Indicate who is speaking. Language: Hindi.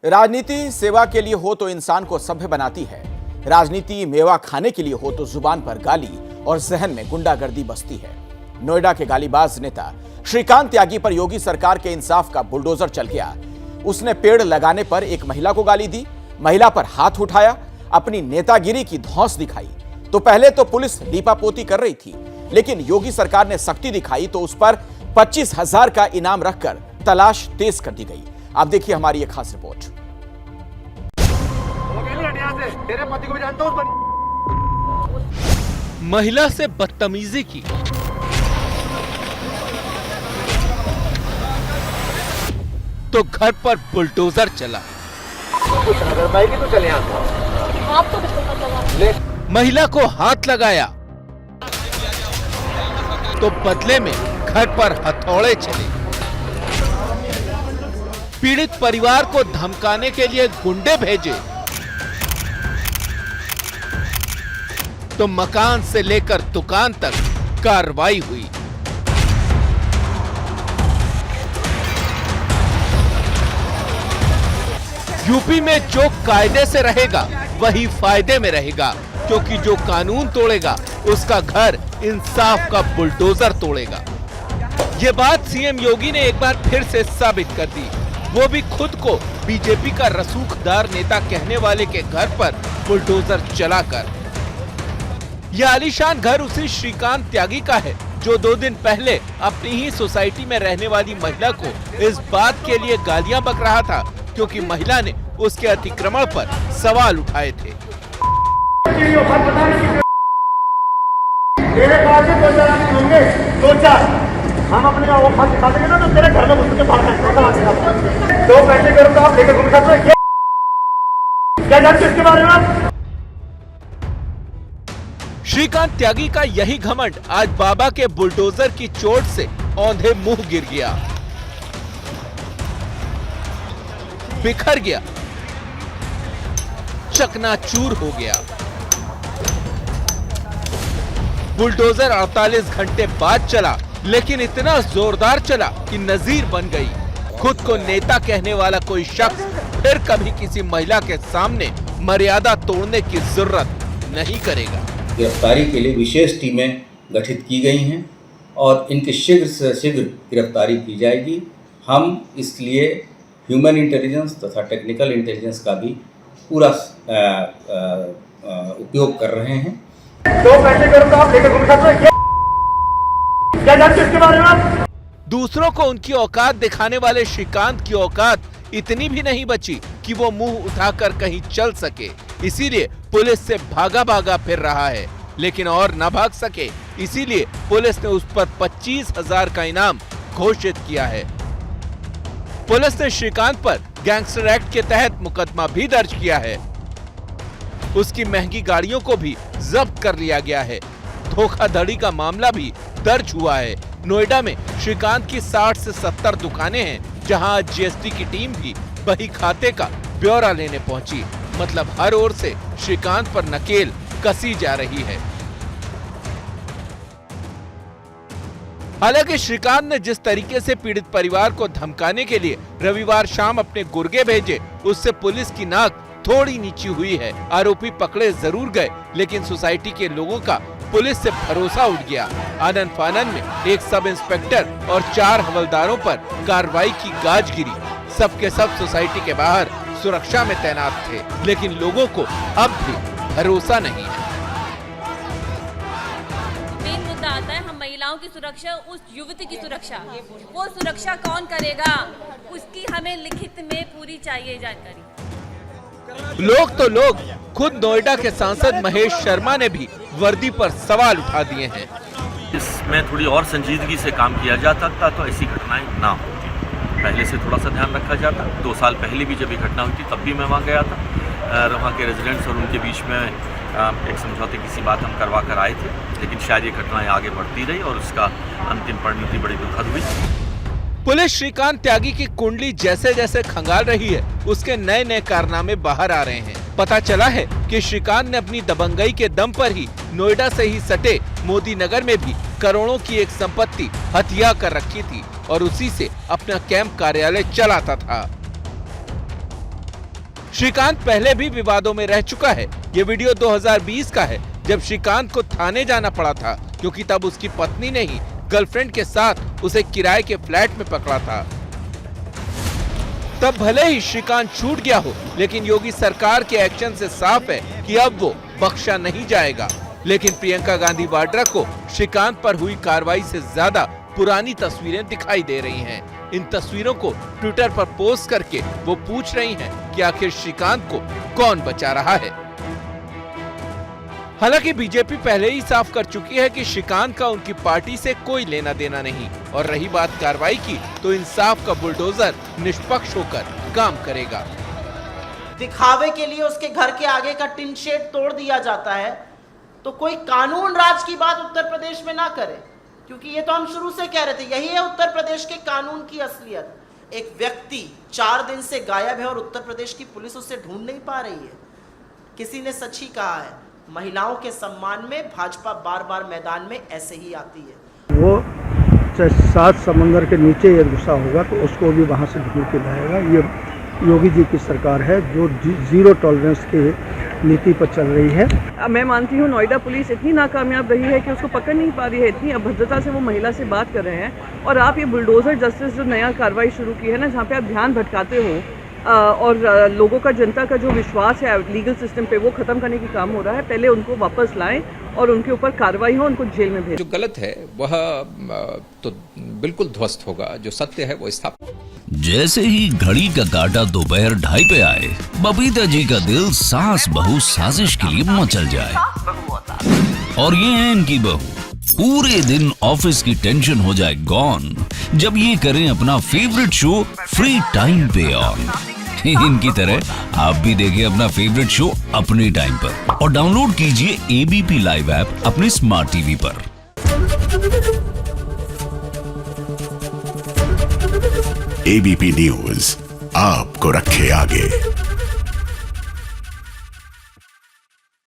Speaker 1: राजनीति सेवा के लिए हो तो इंसान को सभ्य बनाती है। राजनीति मेवा खाने के लिए हो तो जुबान पर गाली और जहन में गुंडागर्दी बसती है। नोएडा के गालीबाज नेता श्रीकांत त्यागी पर योगी सरकार के इंसाफ का बुलडोजर चल गया। उसने पेड़ लगाने पर एक महिला को गाली दी, महिला पर हाथ उठाया, अपनी नेतागिरी की धौंस दिखाई। तो पहले तो पुलिस लीपापोती कर रही थी, लेकिन योगी सरकार ने सख्ती दिखाई तो उस पर 25,000 का इनाम रखकर तलाश तेज कर दी गई। आप देखिए हमारी एक खास रिपोर्ट।
Speaker 2: महिला से बदतमीजी की, तो घर पर बुलडोजर चला।
Speaker 3: तो चले
Speaker 2: महिला को हाथ लगाया तो बदले में घर पर हथौड़े चले। पीड़ित परिवार को धमकाने के लिए गुंडे भेजे तो मकान से लेकर दुकान तक कार्रवाई हुई। यूपी में जो कायदे से रहेगा वही फायदे में रहेगा, क्योंकि जो कानून तोड़ेगा उसका घर इंसाफ का बुलडोजर तोड़ेगा। ये बात सीएम योगी ने एक बार फिर से साबित कर दी, वो भी खुद को बीजेपी का रसूखदार नेता कहने वाले के घर पर बुलडोजर चलाकर। यह आलीशान घर उसी श्रीकांत त्यागी का है जो 2 दिन पहले अपनी ही सोसाइटी में रहने वाली महिला को इस बात के लिए गालियां बक रहा था क्योंकि महिला ने उसके अतिक्रमण पर सवाल उठाए थे।
Speaker 3: हम अपने औकात दिखा देंगे ना, तो तेरे घर में घुस के बाहर 2 पैसे करो तो आप लेकर घूम सकते हो। क्या जानते इसके बारे में आप?
Speaker 2: श्रीकांत त्यागी का यही घमंड आज बाबा के बुलडोजर की चोट से औंधे मुंह गिर गया, बिखर गया, चकनाचूर हो गया। बुलडोजर 48 घंटे बाद चला, लेकिन इतना जोरदार चला कि नजीर बन गई। खुद को नेता कहने वाला कोई शख्स फिर कभी किसी महिला के सामने मर्यादा तोड़ने की जरूरत नहीं करेगा।
Speaker 4: गिरफ्तारी के लिए विशेष टीमें गठित की गई हैं और इनकी शीघ्र से शीघ्र गिरफ्तारी की जाएगी। हम इसलिए ह्यूमन इंटेलिजेंस तथा टेक्निकल इंटेलिजेंस का भी पूरा उपयोग कर रहे हैं।
Speaker 3: 2 पैसे करो तो आप लेकर घूम सकते हो। क्या जानते इसके बारे में आप?
Speaker 2: दूसरों को उनकी औकात दिखाने वाले श्रीकांत की औकात इतनी भी नहीं बची कि वो मुंह उठाकर कहीं चल सके। इसीलिए पुलिस से भागा भागा फिर रहा है, लेकिन और न भाग सके इसीलिए पुलिस ने उस पर 25,000 का इनाम घोषित किया है। पुलिस ने श्रीकांत पर गैंगस्टर एक्ट के तहत मुकदमा भी दर्ज किया है। उसकी महंगी गाड़ियों को भी जब्त कर लिया गया है। धोखाधड़ी का मामला भी दर्ज हुआ है। नोएडा में श्रीकांत की 60 से 70 दुकानें हैं, जहां जीएसटी की टीम भी बही खाते का ब्यौरा लेने पहुंची। मतलब हर ओर से श्रीकांत पर नकेल कसी जा रही है। हालांकि श्रीकांत ने जिस तरीके से पीड़ित परिवार को धमकाने के लिए रविवार शाम अपने गुर्गे भेजे, उससे पुलिस की नाक थोड़ी नीची हुई है। आरोपी पकड़े जरूर गए, लेकिन सोसाइटी के लोगों का पुलिस से भरोसा उठ गया। आनन फानन में एक सब इंस्पेक्टर और 4 हवलदारों पर कार्रवाई की गाज गिरी। सबके सब सोसाइटी के बाहर सुरक्षा में तैनात थे, लेकिन लोगों को अब भी भरोसा नहीं है।
Speaker 5: मेन मुद्दा आता है हम महिलाओं की सुरक्षा, उस युवती की सुरक्षा। वो सुरक्षा कौन करेगा, उसकी हमें लिखित में पूरी चाहिए जानकारी।
Speaker 2: लोग तो लोग, खुद नोएडा के सांसद महेश शर्मा ने भी वर्दी पर सवाल उठा दिए हैं।
Speaker 6: इसमें थोड़ी और संजीदगी से काम किया जा सकता तो ऐसी घटनाएं ना होती। पहले से थोड़ा सा ध्यान रखा जाता। 2 साल पहले भी जब ये घटना हुई थी तब भी मैं वहाँ गया था। वहाँ के रेजिडेंट्स और उनके बीच में एक समझौते की सी बात हम करवा कर आए थे, लेकिन शायद ये घटनाएं आगे बढ़ती रही और उसका अंतिम परिणति बड़ी दुखद हुई।
Speaker 2: पुलिस श्रीकांत त्यागी की कुंडली जैसे जैसे खंगाल रही है, उसके नए नए कारनामे बाहर आ रहे हैं। पता चला है कि श्रीकांत ने अपनी दबंगई के दम पर ही नोएडा से ही सटे मोदी नगर में भी करोड़ों की एक संपत्ति हथिया कर रखी थी और उसी से अपना कैंप कार्यालय चलाता था। श्रीकांत पहले भी विवादों में रह चुका है। ये वीडियो 2020 का है, जब श्रीकांत को थाने जाना पड़ा था क्योंकि तब उसकी पत्नी ने ही गर्लफ्रेंड के साथ उसे किराए के फ्लैट में पकड़ा था। तब भले ही श्रीकांत छूट गया हो, लेकिन योगी सरकार के एक्शन से साफ है कि अब वो बख्शा नहीं जाएगा। लेकिन प्रियंका गांधी वाड्रा को श्रीकांत पर हुई कार्रवाई से ज्यादा पुरानी तस्वीरें दिखाई दे रही हैं। इन तस्वीरों को ट्विटर पर पोस्ट करके वो पूछ रही हैं कि आखिर श्रीकांत को कौन बचा रहा है। हालांकि बीजेपी पहले ही साफ कर चुकी है कि श्रीकांत का उनकी पार्टी से कोई लेना देना नहीं। और रही बात कार्रवाई की, तो इंसाफ का बुलडोजर निष्पक्ष होकर काम करेगा।
Speaker 7: दिखावे के लिए उसके घर के आगे का टिन शेड तोड़ दिया जाता है, तो कोई कानून राज की बात उत्तर प्रदेश में ना करे, क्योंकि ये तो हम शुरू से कह रहे थे, यही है उत्तर प्रदेश के कानून की असलियत। एक व्यक्ति 4 दिन से गायब है और उत्तर प्रदेश की पुलिस उसे ढूंढ नहीं पा रही है। किसी ने सच ही कहा है, महिलाओं के सम्मान में भाजपा बार बार मैदान में ऐसे ही आती है।
Speaker 8: वो 7 समंदर के नीचे ये घुसा होगा तो उसको भी वहाँ से ढूंढ के लाएगा। ये योगी जी की सरकार है जो जीरो टॉलरेंस की नीति पर चल रही है।
Speaker 9: मैं मानती हूँ नोएडा पुलिस इतनी नाकामयाब रही है कि उसको पकड़ नहीं पा रही है। इतनी अभद्रता से वो महिला से बात कर रहे हैं, और आप ये बुलडोजर जस्टिस जो नया कार्रवाई शुरू की है ना, जहाँ पे आप ध्यान भटकाते हो और लोगों का, जनता का जो विश्वास है लीगल सिस्टम पे, वो खत्म करने की काम हो रहा है। पहले उनको वापस लाएं और उनके ऊपर कार्रवाई हो, उनको जेल में भेजें।
Speaker 10: जो गलत है वह तो बिल्कुल ध्वस्त होगा, जो सत्य है वो स्थापित।
Speaker 11: जैसे ही घड़ी का काटा दोपहर 2:30 पे आए, बबीता जी का दिल सास बहू साजिश के लिए मचल जाए। और ये है इनकी बहू, पूरे दिन ऑफिस की टेंशन हो जाए गॉन जब ये करें अपना फेवरेट शो फ्री टाइम पे ऑन। इनकी तरह आप भी देखें अपना फेवरेट शो अपने टाइम पर और डाउनलोड कीजिए एबीपी लाइव ऐप अपने स्मार्ट टीवी पर।
Speaker 12: एबीपी न्यूज आपको रखे आगे।